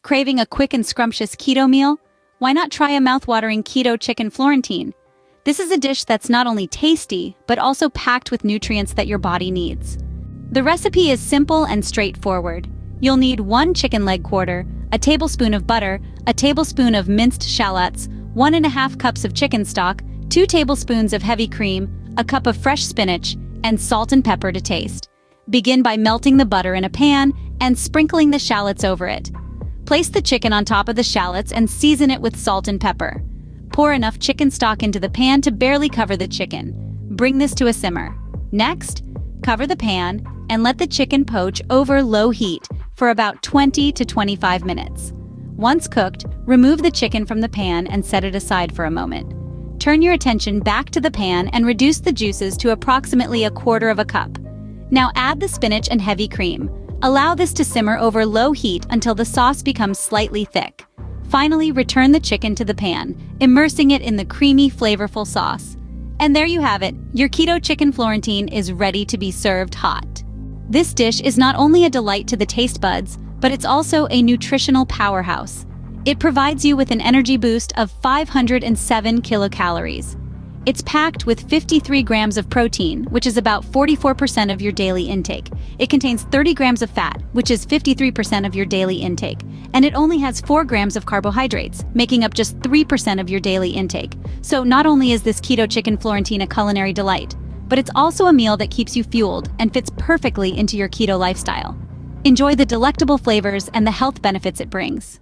Craving a quick and scrumptious keto meal? Why not try a mouthwatering Keto Chicken Florentine? This is a dish that's not only tasty, but also packed with nutrients that your body needs. The recipe is simple and straightforward. You'll need 1 chicken leg quarter, a tablespoon of butter, a tablespoon of minced shallots, 1.5 cups of chicken stock, 2 tablespoons of heavy cream, a cup of fresh spinach, and salt and pepper to taste. Begin by melting the butter in a pan and sprinkling the shallots over it. Place the chicken on top of the shallots and season it with salt and pepper. Pour enough chicken stock into the pan to barely cover the chicken. Bring this to a simmer. Next, cover the pan and let the chicken poach over low heat for about 20 to 25 minutes. Once cooked, remove the chicken from the pan and set it aside for a moment. Turn your attention back to the pan and reduce the juices to approximately 1/4 cup. Now add the spinach and heavy cream. Allow this to simmer over low heat until the sauce becomes slightly thick. Finally, return the chicken to the pan, immersing it in the creamy, flavorful sauce. And there you have it, your Keto Chicken Florentine is ready to be served hot. This dish is not only a delight to the taste buds, but it's also a nutritional powerhouse. It provides you with an energy boost of 507 kilocalories. It's packed with 53 grams of protein, which is about 44% of your daily intake. It contains 30 grams of fat, which is 53% of your daily intake. And it only has 4 grams of carbohydrates, making up just 3% of your daily intake. So not only is this Keto Chicken Florentine a culinary delight, but it's also a meal that keeps you fueled and fits perfectly into your keto lifestyle. Enjoy the delectable flavors and the health benefits it brings.